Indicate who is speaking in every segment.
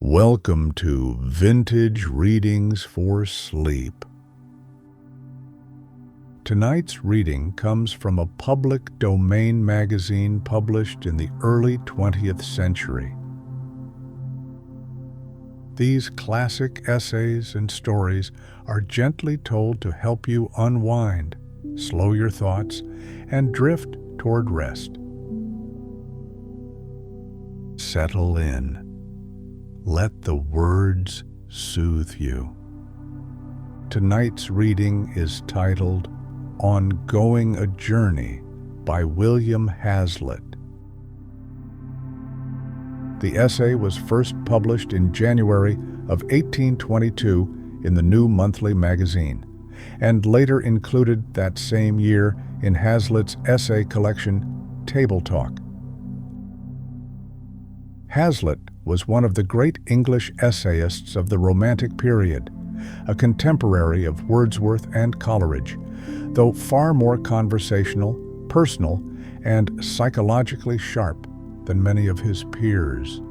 Speaker 1: Welcome to Vintage Readings for Sleep. Tonight's reading comes from a public domain magazine published in the early 20th century. These classic essays and stories are gently told to help you unwind, slow your thoughts, and drift toward rest. Settle in. Let the words soothe you. Tonight's reading is titled On Going a Journey by William Hazlitt. The essay was first published in January of 1822 in the New Monthly magazine, and later included that same year in Hazlitt's essay collection, Table Talk. Hazlitt was one of the great English essayists of the Romantic period, a contemporary of Wordsworth and Coleridge, though far more conversational, personal, and psychologically sharp than many of his peers.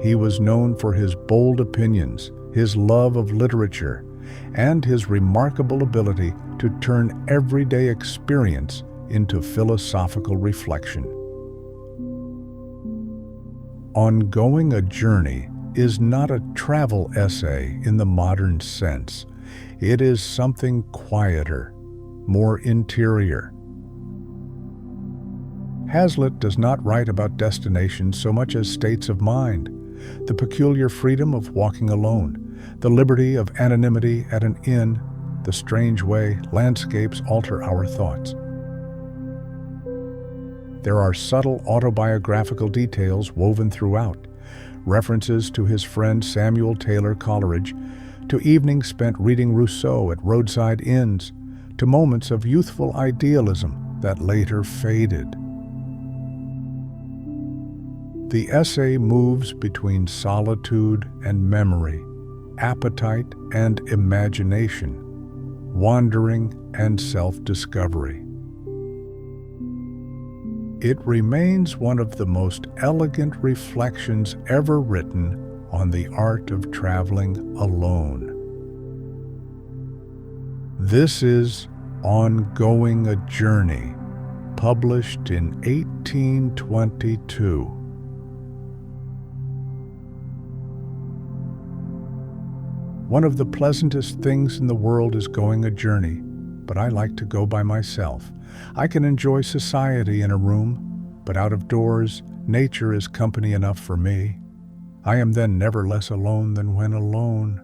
Speaker 1: He was known for his bold opinions, his love of literature, and his remarkable ability to turn everyday experience into philosophical reflection. On Going a Journey is not a travel essay in the modern sense. It is something quieter, more interior. Hazlitt does not write about destinations so much as states of mind, the peculiar freedom of walking alone, the liberty of anonymity at an inn, the strange way landscapes alter our thoughts. There are subtle autobiographical details woven throughout, references to his friend Samuel Taylor Coleridge, to evenings spent reading Rousseau at roadside inns, to moments of youthful idealism that later faded. The essay moves between solitude and memory, appetite and imagination, wandering and self-discovery. It remains one of the most elegant reflections ever written on the art of traveling alone. This is On Going a Journey, published in 1822. One of the pleasantest things in the world is going a journey, but I like to go by myself. I can enjoy society in a room, but out of doors, nature is company enough for me. I am then never less alone than when alone.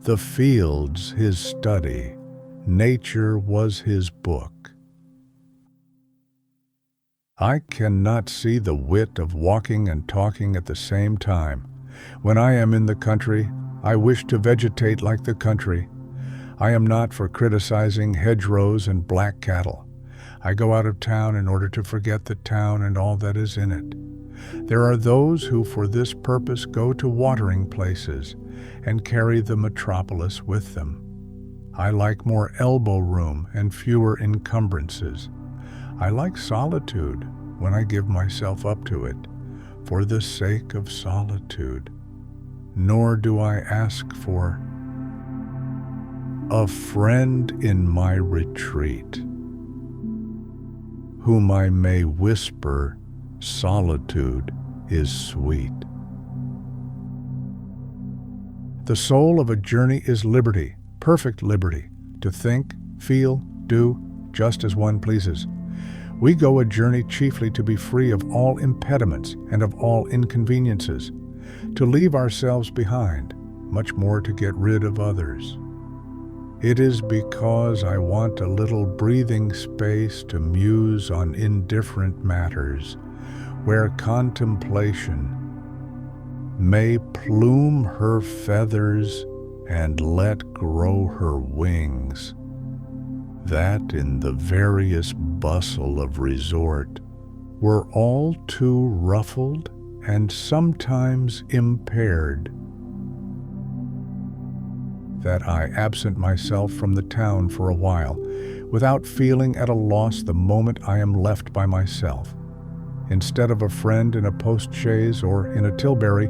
Speaker 1: The fields his study, nature was his book. I cannot see the wit of walking and talking at the same time. When I am in the country, I wish to vegetate like the country. I am not for criticizing hedgerows and black cattle. I go out of town in order to forget the town and all that is in it. There are those who for this purpose go to watering places and carry the metropolis with them. I like more elbow room and fewer encumbrances. I like solitude when I give myself up to it, for the sake of solitude. Nor do I ask for a friend in my retreat, whom I may whisper, solitude is sweet. The soul of a journey is liberty, perfect liberty, to think, feel, do, just as one pleases. We go a journey chiefly to be free of all impediments and of all inconveniences, to leave ourselves behind, much more to get rid of others. It is because I want a little breathing space to muse on indifferent matters, where contemplation may plume her feathers and let grow her wings, that in the various bustle of resort were all too ruffled and sometimes impaired, that I absent myself from the town for a while, without feeling at a loss the moment I am left by myself. instead of a friend in a post-chaise or in a tilbury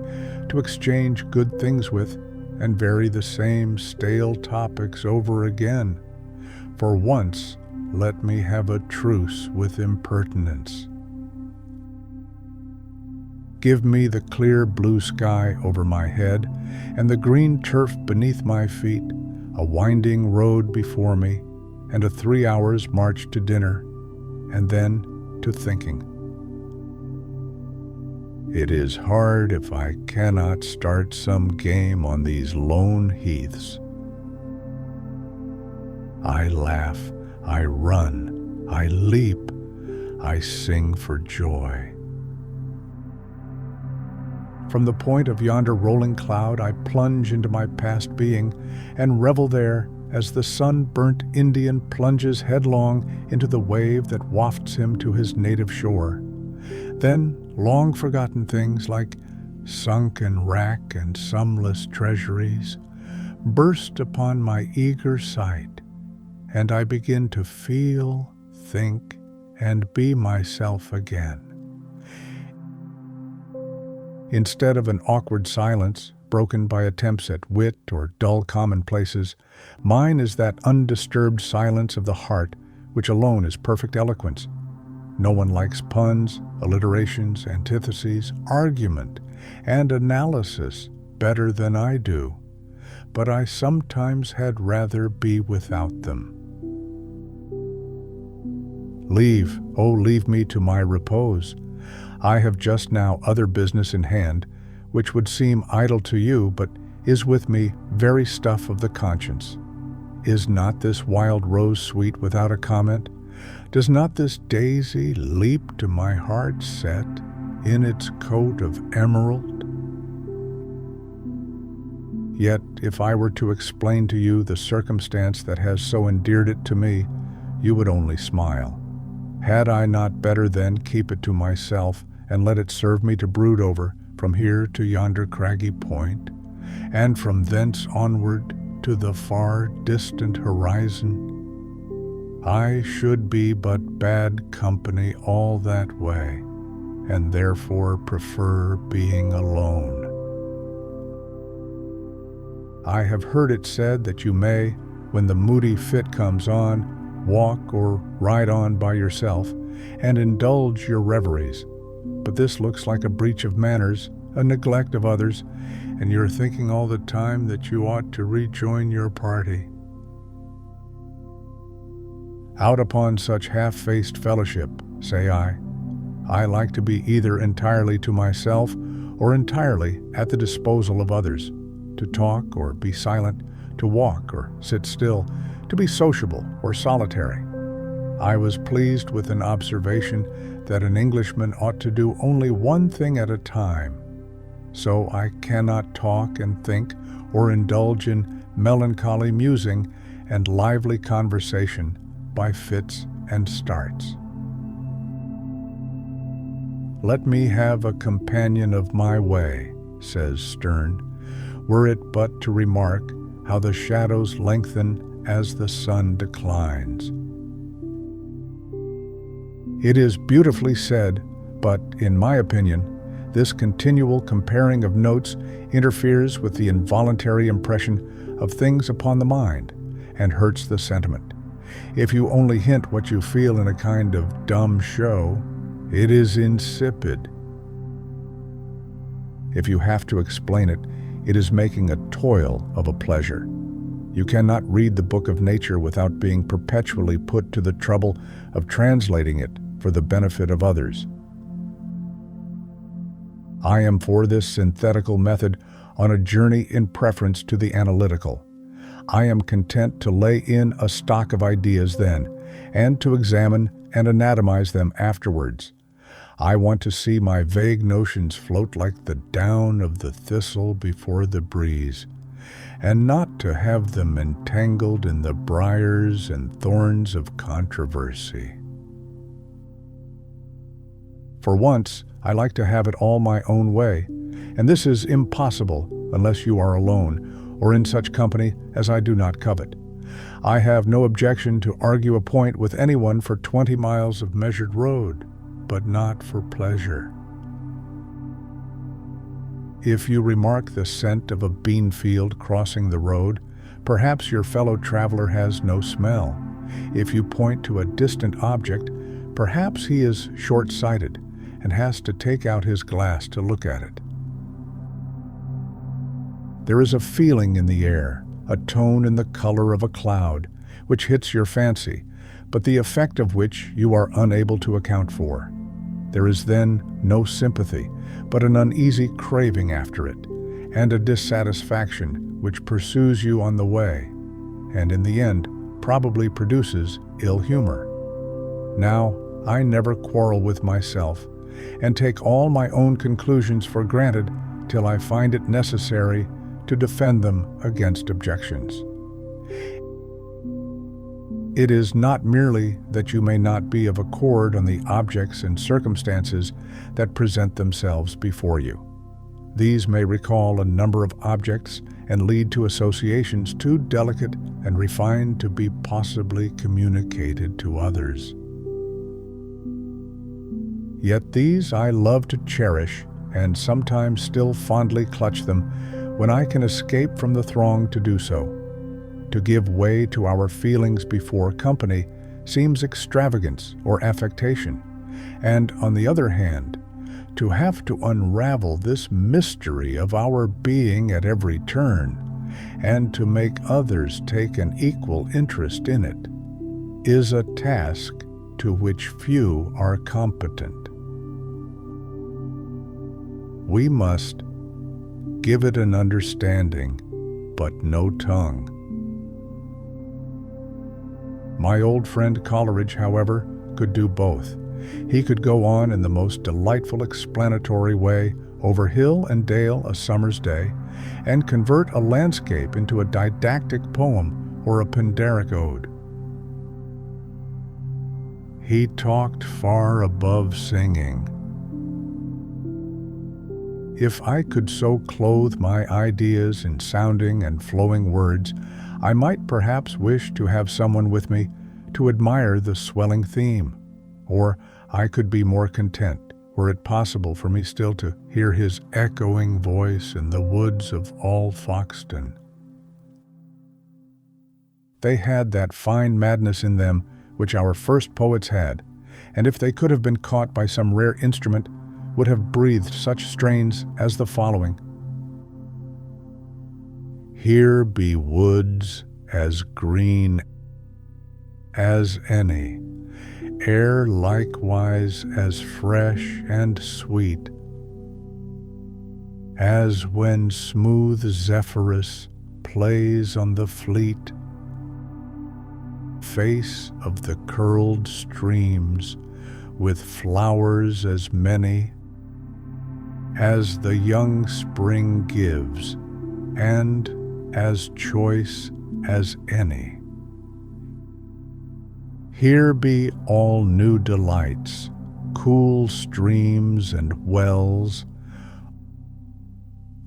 Speaker 1: to exchange good things with and vary the same stale topics over again. For once, let me have a truce with impertinence. Give me the clear blue sky over my head and the green turf beneath my feet, a winding road before me, and a 3 hours' march to dinner, and then to thinking. It is hard if I cannot start some game on these lone heaths. I laugh, I run, I leap, I sing for joy. From the point of yonder rolling cloud I plunge into my past being and revel there as the sun-burnt Indian plunges headlong into the wave that wafts him to his native shore. Then long-forgotten things like sunken wrack and sumless treasuries burst upon my eager sight, and I begin to feel, think, and be myself again. Instead of an awkward silence, broken by attempts at wit or dull commonplaces, mine is that undisturbed silence of the heart which alone is perfect eloquence. No one likes puns, alliterations, antitheses, argument, and analysis better than I do, but I sometimes had rather be without them. Leave, oh, leave me to my repose. I have just now other business in hand, which would seem idle to you, but is with me very stuff of the conscience. Is not this wild rose sweet without a comment? Does not this daisy leap to my heart set in its coat of emerald? Yet, if I were to explain to you the circumstance that has so endeared it to me, you would only smile. Had I not better then keep it to myself and let it serve me to brood over from here to yonder craggy point, and from thence onward to the far distant horizon? I should be but bad company all that way, and therefore prefer being alone. I have heard it said that you may, when the moody fit comes on, walk or ride on by yourself and indulge your reveries. But this looks like a breach of manners, a neglect of others, and you're thinking all the time that you ought to rejoin your party. Out upon such half-faced fellowship, say I like to be either entirely to myself or entirely at the disposal of others, to talk or be silent, to walk or sit still, to be sociable or solitary. I was pleased with an observation that an Englishman ought to do only one thing at a time. So I cannot talk and think or indulge in melancholy musing and lively conversation by fits and starts. Let me have a companion of my way, says Sterne, were it but to remark how the shadows lengthen as the sun declines. It is beautifully said, but, in my opinion, this continual comparing of notes interferes with the involuntary impression of things upon the mind and hurts the sentiment. If you only hint what you feel in a kind of dumb show, it is insipid. If you have to explain it, it is making a toil of a pleasure. You cannot read the book of nature without being perpetually put to the trouble of translating it for the benefit of others. I am for this synthetical method on a journey in preference to the analytical. I am content to lay in a stock of ideas then, and to examine and anatomize them afterwards. I want to see my vague notions float like the down of the thistle before the breeze, and not to have them entangled in the briars and thorns of controversy. For once, I like to have it all my own way, and this is impossible unless you are alone, or in such company as I do not covet. I have no objection to argue a point with anyone for 20 miles of measured road. but not for pleasure. If you remark the scent of a bean field crossing the road, perhaps your fellow traveler has no smell. If you point to a distant object, perhaps he is short-sighted and has to take out his glass to look at it. There is a feeling in the air, a tone in the color of a cloud, which hits your fancy, but the effect of which you are unable to account for. There is then no sympathy, but an uneasy craving after it, and a dissatisfaction which pursues you on the way, and in the end probably produces ill humor. Now, I never quarrel with myself, and take all my own conclusions for granted till I find it necessary to defend them against objections. It is not merely that you may not be of accord on the objects and circumstances that present themselves before you. These may recall a number of objects and lead to associations too delicate and refined to be possibly communicated to others. Yet these I love to cherish, and sometimes still fondly clutch them when I can escape from the throng to do so. To give way to our feelings before company seems extravagance or affectation, and on the other hand, to have to unravel this mystery of our being at every turn, and to make others take an equal interest in it, is a task to which few are competent. We must give it an understanding, but no tongue. My old friend Coleridge, however, could do both. He could go on in the most delightful explanatory way over hill and dale a summer's day, and convert a landscape into a didactic poem or a Pindaric ode. He talked far above singing. If I could so clothe my ideas in sounding and flowing words, I might perhaps wish to have someone with me to admire the swelling theme, or I could be more content were it possible for me still to hear his echoing voice in the woods of Alfoxden. They had that fine madness in them which our first poets had, and if they could have been caught by some rare instrument, would have breathed such strains as the following. Here be woods as green as any, air likewise as fresh and sweet, as when smooth Zephyrus plays on the fleet face of the curled streams, with flowers as many as the young spring gives, and as choice as any. Here be all new delights, cool streams and wells,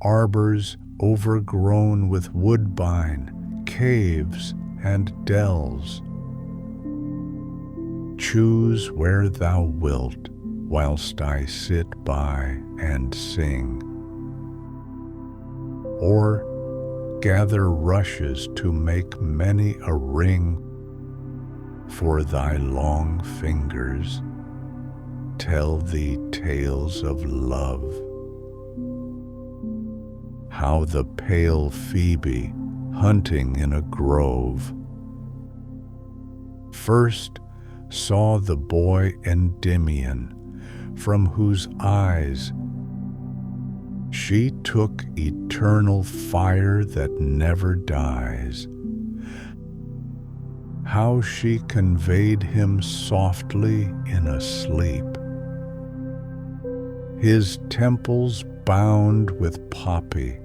Speaker 1: arbors overgrown with woodbine, caves and dells. Choose where thou wilt, whilst I sit by and sing. Or gather rushes to make many a ring for thy long fingers, tell thee tales of love. How the pale Phoebe, hunting in a grove, first saw the boy Endymion, from whose eyes she took eternal fire that never dies. How she conveyed him softly in a sleep, his temples bound with poppy,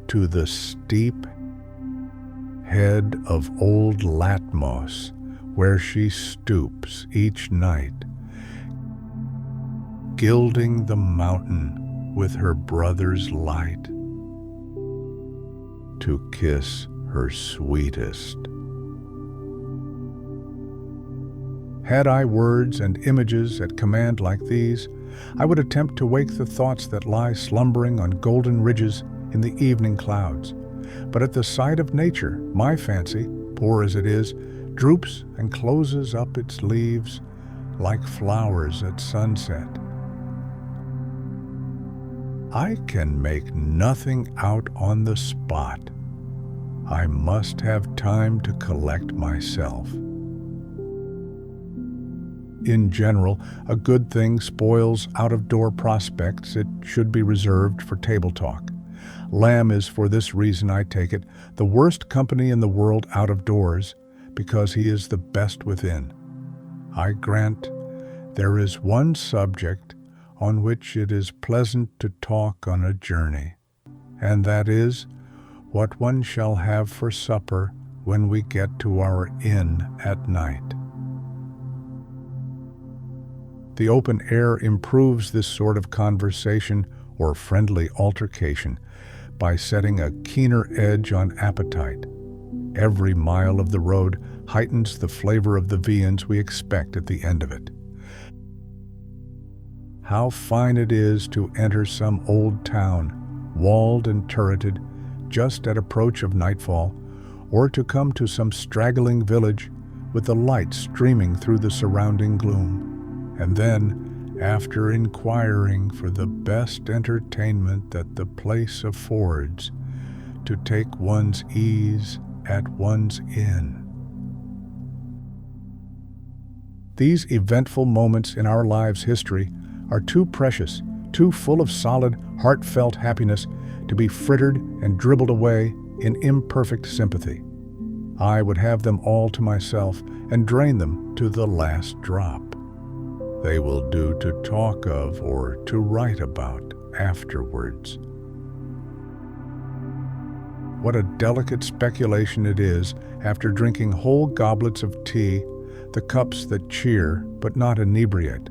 Speaker 1: to the steep head of old Latmos, where she stoops each night, gilding the mountain with her brother's light, to kiss her sweetest. Had I words and images at command like these, I would attempt to wake the thoughts that lie slumbering on golden ridges in the evening clouds. But at the sight of nature, my fancy, poor as it is, droops and closes up its leaves like flowers at sunset. I can make nothing out on the spot. I must have time to collect myself. In general, a good thing spoils out-of-door prospects. It should be reserved for table talk. Lamb is, for this reason, I take it, the worst company in the world out of doors, because he is the best within. I grant there is one subject on which it is pleasant to talk on a journey, and that is what one shall have for supper when we get to our inn at night. The open air improves this sort of conversation or friendly altercation by setting a keener edge on appetite. Every mile of the road heightens the flavor of the viands we expect at the end of it. How fine it is to enter some old town, walled and turreted, just at approach of nightfall, or to come to some straggling village with the light streaming through the surrounding gloom, and then, after inquiring for the best entertainment that the place affords, to take one's ease at one's inn. These eventful moments in our lives' history are too precious, too full of solid, heartfelt happiness to be frittered and dribbled away in imperfect sympathy. I would have them all to myself and drain them to the last drop. They will do to talk of or to write about afterwards. What a delicate speculation it is, after drinking whole goblets of tea, the cups that cheer but not inebriate,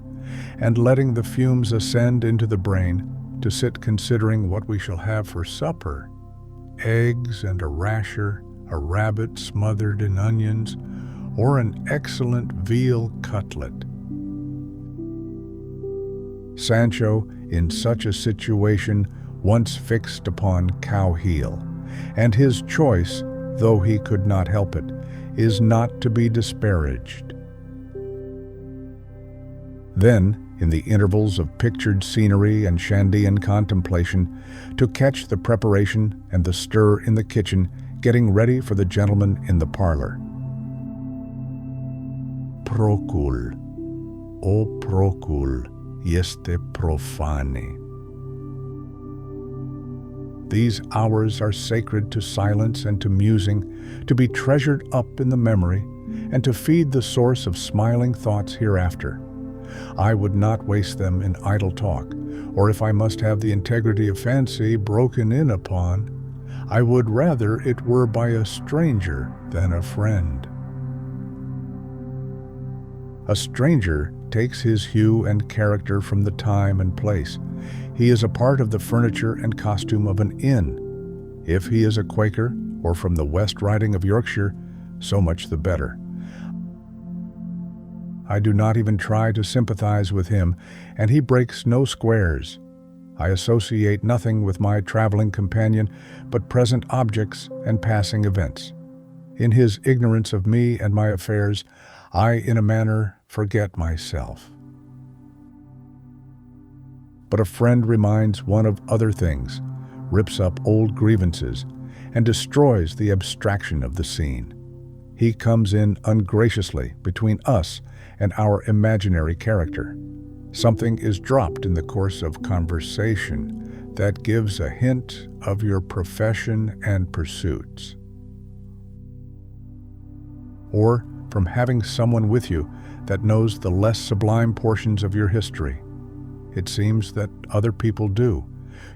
Speaker 1: and letting the fumes ascend into the brain, to sit considering what we shall have for supper: eggs and a rasher, a rabbit smothered in onions, or an excellent veal cutlet. Sancho, in such a situation, once fixed upon cow heel, and his choice, though he could not help it, is not to be disparaged. Then, in the intervals of pictured scenery and Shandean contemplation, to catch the preparation and the stir in the kitchen, getting ready for the gentleman in the parlor. Procul, o procul, este profane. These hours are sacred to silence and to musing, to be treasured up in the memory, and to feed the source of smiling thoughts hereafter. I would not waste them in idle talk, or if I must have the integrity of fancy broken in upon, I would rather it were by a stranger than a friend. A stranger takes his hue and character from the time and place. He is a part of the furniture and costume of an inn. If he is a Quaker, or from the West Riding of Yorkshire, so much the better. I do not even try to sympathize with him, and he breaks no squares. I associate nothing with my traveling companion but present objects and passing events. In his ignorance of me and my affairs, I, in a manner, forget myself. But a friend reminds one of other things, rips up old grievances, and destroys the abstraction of the scene. He comes in ungraciously between us and our imaginary character. Something is dropped in the course of conversation that gives a hint of your profession and pursuits. Or from having someone with you that knows the less sublime portions of your history. It seems that other people do.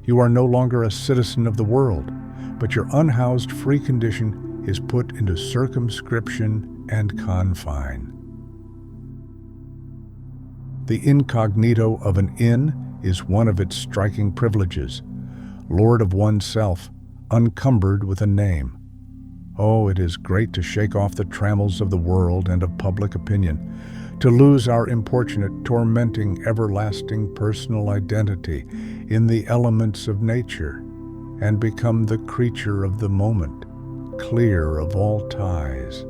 Speaker 1: You are no longer a citizen of the world, but your unhoused free condition is put into circumscription and confine. The incognito of an inn is one of its striking privileges, lord of oneself, uncumbered with a name. Oh, it is great to shake off the trammels of the world and of public opinion, to lose our importunate, tormenting, everlasting personal identity in the elements of nature, and become the creature of the moment, clear of all ties.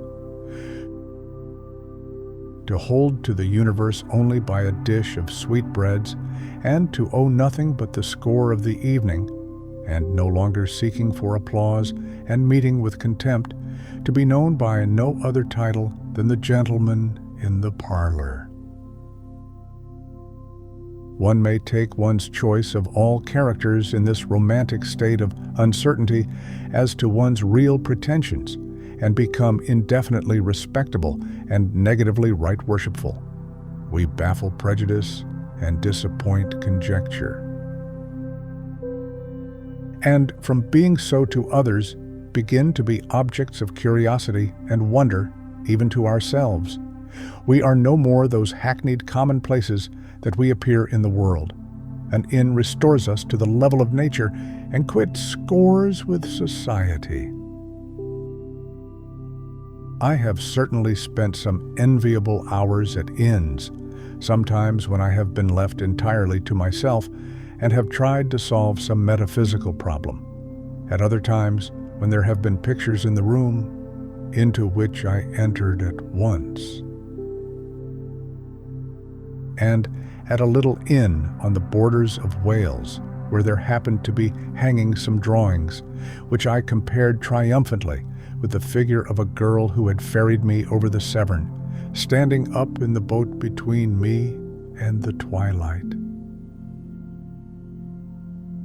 Speaker 1: To hold to the universe only by a dish of sweetbreads, and to owe nothing but the score of the evening, and no longer seeking for applause and meeting with contempt, to be known by no other title than the gentleman in the parlor. One may take one's choice of all characters in this romantic state of uncertainty as to one's real pretensions, and become indefinitely respectable and negatively right-worshipful. We baffle prejudice and disappoint conjecture. And from being so to others, begin to be objects of curiosity and wonder, even to ourselves. We are no more those hackneyed commonplaces that we appear in the world. An inn restores us to the level of nature and quits scores with society. I have certainly spent some enviable hours at inns, sometimes when I have been left entirely to myself and have tried to solve some metaphysical problem. At other times, when there have been pictures in the room, into which I entered at once. And at a little inn on the borders of Wales, where there happened to be hanging some drawings, which I compared triumphantly with the figure of a girl who had ferried me over the Severn, standing up in the boat between me and the twilight.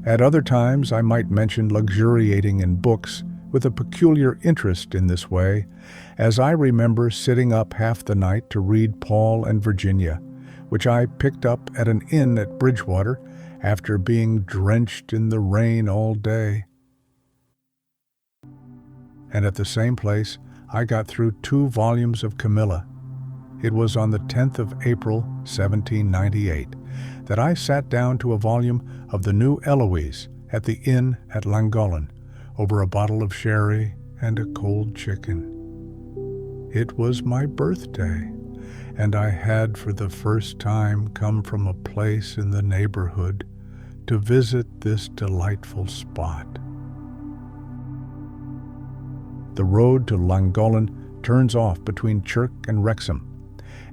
Speaker 1: At other times I might mention luxuriating in books with a peculiar interest in this way, as I remember sitting up half the night to read Paul and Virginia, which I picked up at an inn at Bridgewater after being drenched in the rain all day. And at the same place I got through 2 volumes of Camilla. It was on the 10th of April, 1798, that I sat down to a volume of the New Eloise at the inn at Llangollen, over a bottle of sherry and a cold chicken. It was my birthday, and I had for the first time come from a place in the neighborhood to visit this delightful spot. The road to Llangollen turns off between Chirk and Wrexham,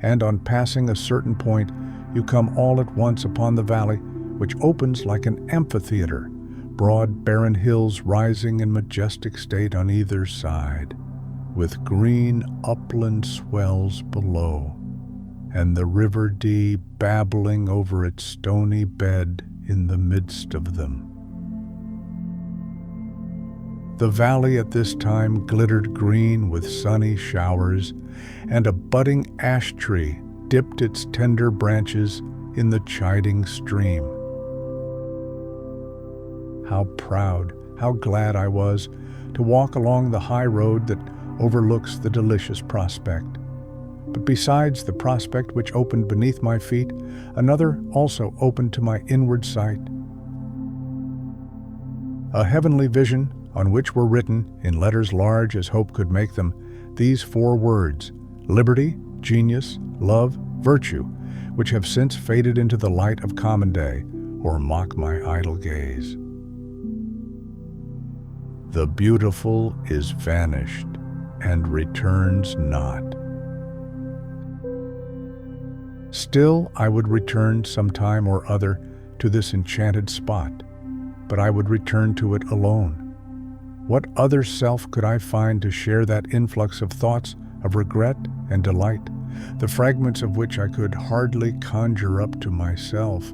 Speaker 1: and on passing a certain point you come all at once upon the valley, which opens like an amphitheater, broad barren hills rising in majestic state on either side, with green upland swells below, and the River Dee babbling over its stony bed in the midst of them. The valley at this time glittered green with sunny showers, and a budding ash tree dipped its tender branches in the chiding stream. How proud, how glad I was to walk along the high road that overlooks the delicious prospect. But besides the prospect which opened beneath my feet, another also opened to my inward sight. A heavenly vision on which were written, in letters large as hope could make them, these 4 words: liberty, genius, love, virtue, which have since faded into the light of common day, or mock my idle gaze. The beautiful is vanished, and returns not. Still I would return some time or other to this enchanted spot, but I would return to it alone. What other self could I find to share that influx of thoughts of regret and delight, the fragments of which I could hardly conjure up to myself,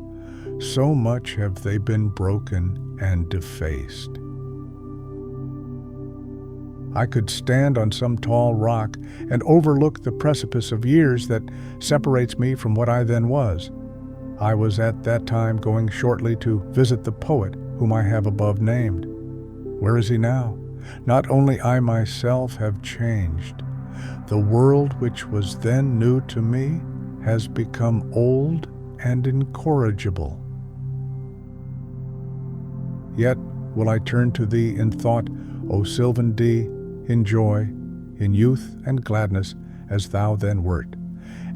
Speaker 1: so much have they been broken and defaced. I could stand on some tall rock and overlook the precipice of years that separates me from what I then was. I was at that time going shortly to visit the poet whom I have above named. Where is he now? Not only I myself have changed. The world which was then new to me has become old and incorrigible. Yet will I turn to thee in thought, O sylvan Dee, in joy, in youth and gladness, as thou then wert,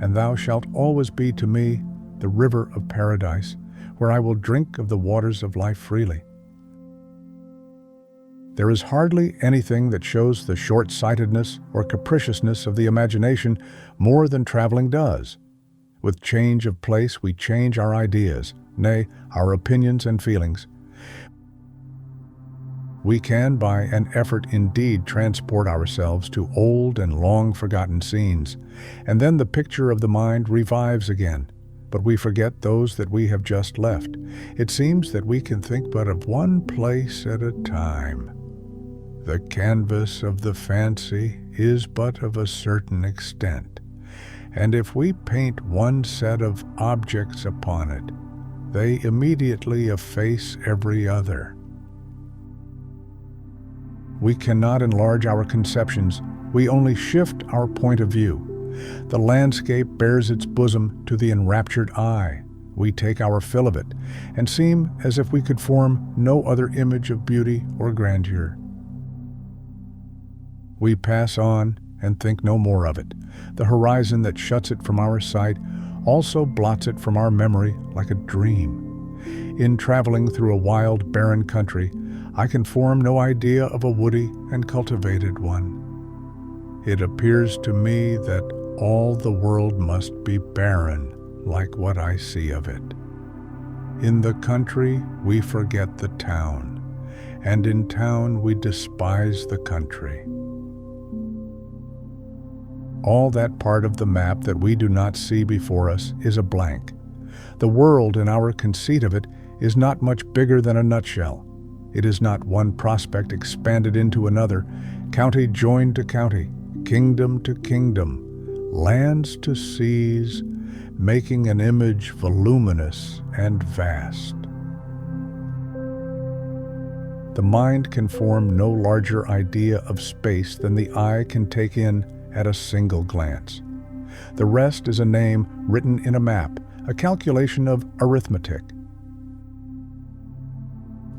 Speaker 1: and thou shalt always be to me the river of paradise, where I will drink of the waters of life freely. There is hardly anything that shows the short-sightedness or capriciousness of the imagination more than traveling does. With change of place, we change our ideas, nay, our opinions and feelings. We can, by an effort indeed, transport ourselves to old and long-forgotten scenes, and then the picture of the mind revives again. But we forget those that we have just left. It seems that we can think but of one place at a time. The canvas of the fancy is but of a certain extent, and if we paint one set of objects upon it, they immediately efface every other. We cannot enlarge our conceptions, we only shift our point of view. The landscape bears its bosom to the enraptured eye. We take our fill of it, and seem as if we could form no other image of beauty or grandeur. We pass on and think no more of it. The horizon that shuts it from our sight also blots it from our memory like a dream. In traveling through a wild, barren country, I can form no idea of a woody and cultivated one. It appears to me that all the world must be barren, like what I see of it. In the country, we forget the town, and in town we despise the country. All that part of the map that we do not see before us is a blank. The world, in our conceit of it, is not much bigger than a nutshell. It is not one prospect expanded into another, county joined to county, kingdom to kingdom, lands to seas, making an image voluminous and vast. The mind can form no larger idea of space than the eye can take in at a single glance. The rest is a name written in a map, a calculation of arithmetic.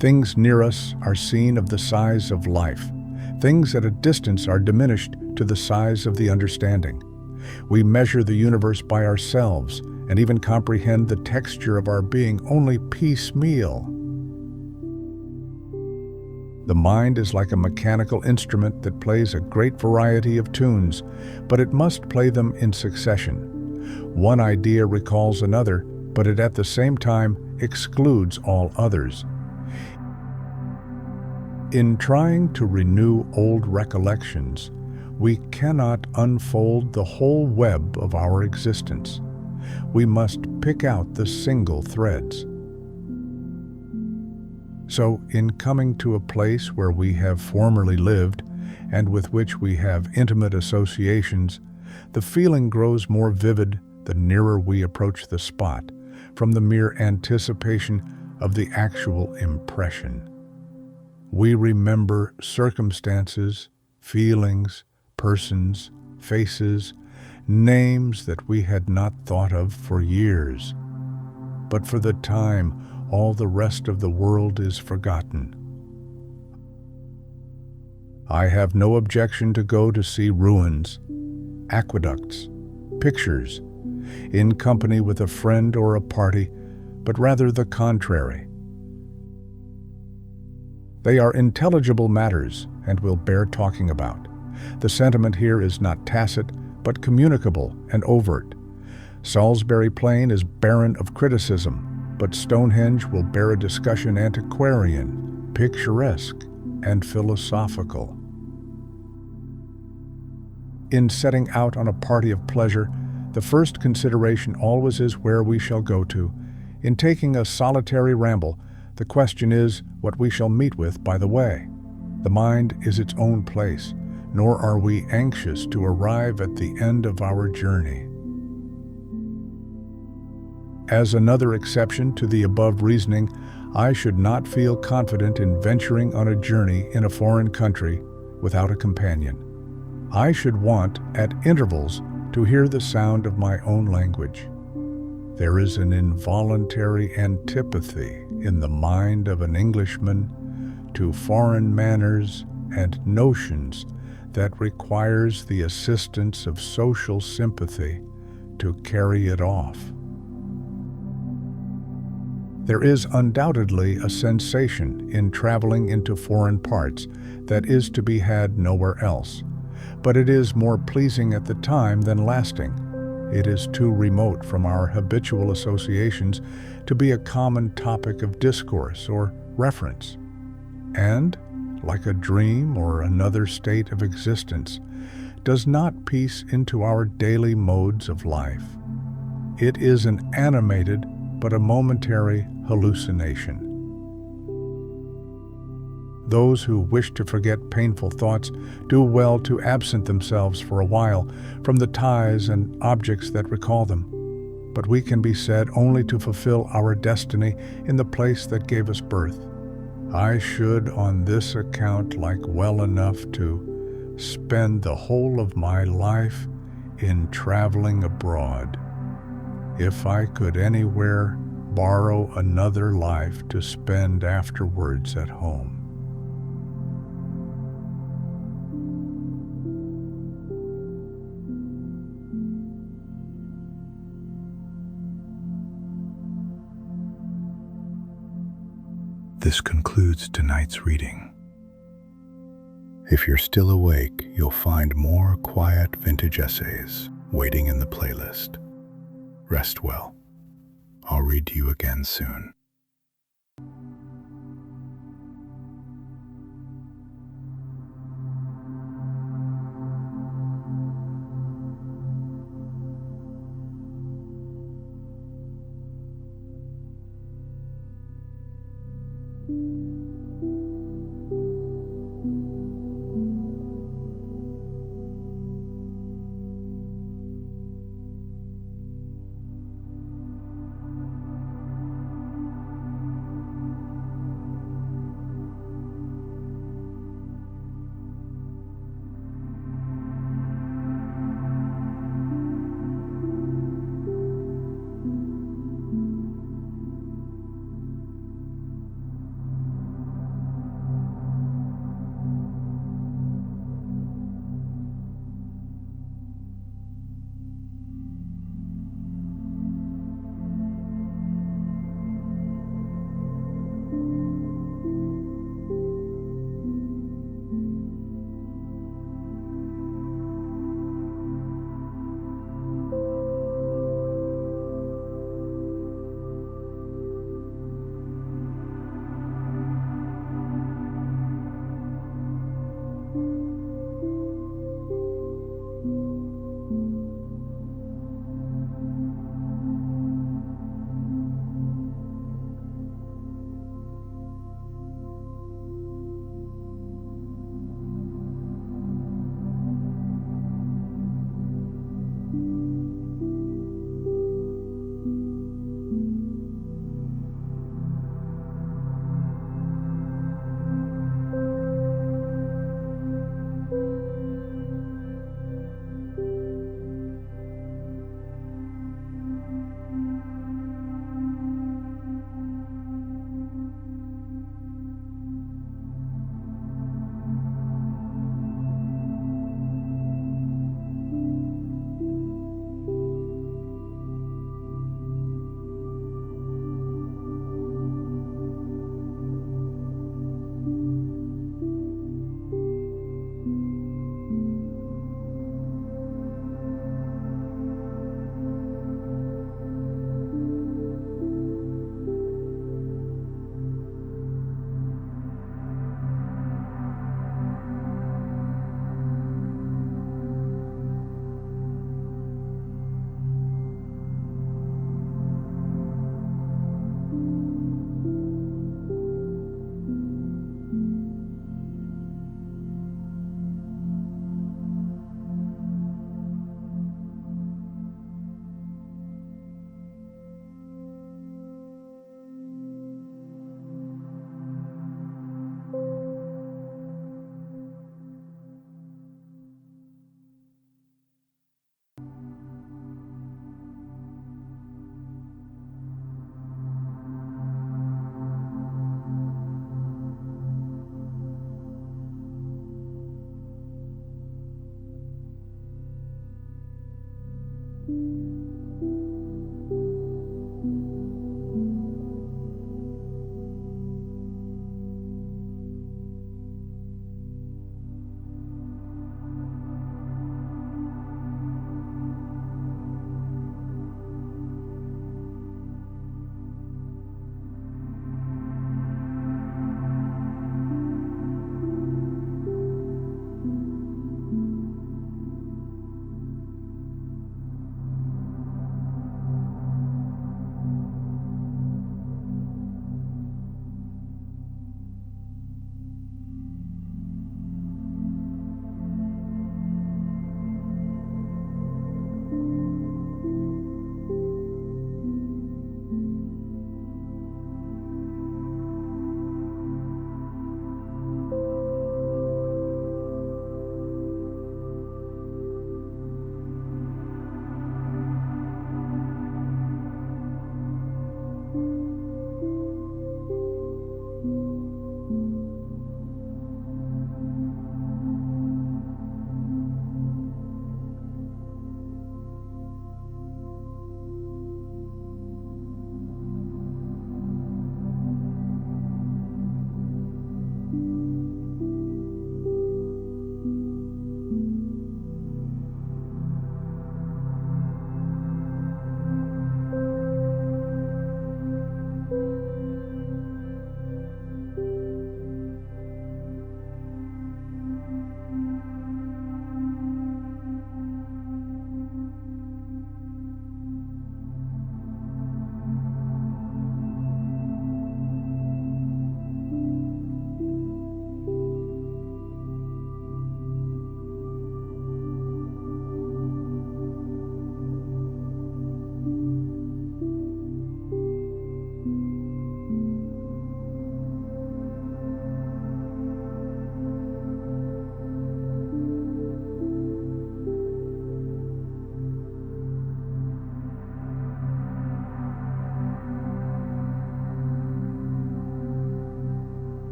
Speaker 1: Things near us are seen of the size of life. Things at a distance are diminished to the size of the understanding. We measure the universe by ourselves and even comprehend the texture of our being only piecemeal. The mind is like a mechanical instrument that plays a great variety of tunes, but it must play them in succession. One idea recalls another, but it at the same time excludes all others. In trying to renew old recollections, we cannot unfold the whole web of our existence. We must pick out the single threads. So, in coming to a place where we have formerly lived and with which we have intimate associations, the feeling grows more vivid the nearer we approach the spot, from the mere anticipation of the actual impression. We remember circumstances, feelings, persons, faces, names that we had not thought of for years. But for the time, all the rest of the world is forgotten. I have no objection to go to see ruins, aqueducts, pictures, in company with a friend or a party, but rather the contrary. They are intelligible matters and will bear talking about. The sentiment here is not tacit, but communicable and overt. Salisbury Plain is barren of criticism, but Stonehenge will bear a discussion antiquarian, picturesque, and philosophical. In setting out on a party of pleasure, the first consideration always is where we shall go to. In taking a solitary ramble, the question is what we shall meet with by the way. The mind is its own place, nor are we anxious to arrive at the end of our journey. As another exception to the above reasoning, I should not feel confident in venturing on a journey in a foreign country without a companion. I should want, at intervals, to hear the sound of my own language. There is an involuntary antipathy in the mind of an Englishman to foreign manners and notions that requires the assistance of social sympathy to carry it off. There is undoubtedly a sensation in traveling into foreign parts that is to be had nowhere else, but it is more pleasing at the time than lasting. It is too remote from our habitual associations to be a common topic of discourse or reference. And, like a dream or another state of existence, does not piece into our daily modes of life. It is an animated but a momentary hallucination. Those who wish to forget painful thoughts do well to absent themselves for a while from the ties and objects that recall them. But we can be said only to fulfill our destiny in the place that gave us birth. I should on this account like well enough to spend the whole of my life in traveling abroad, if I could anywhere borrow another life to spend afterwards at home.
Speaker 2: This concludes tonight's reading. If you're still awake, you'll find more quiet vintage essays waiting in the playlist. Rest well. I'll read to you again soon.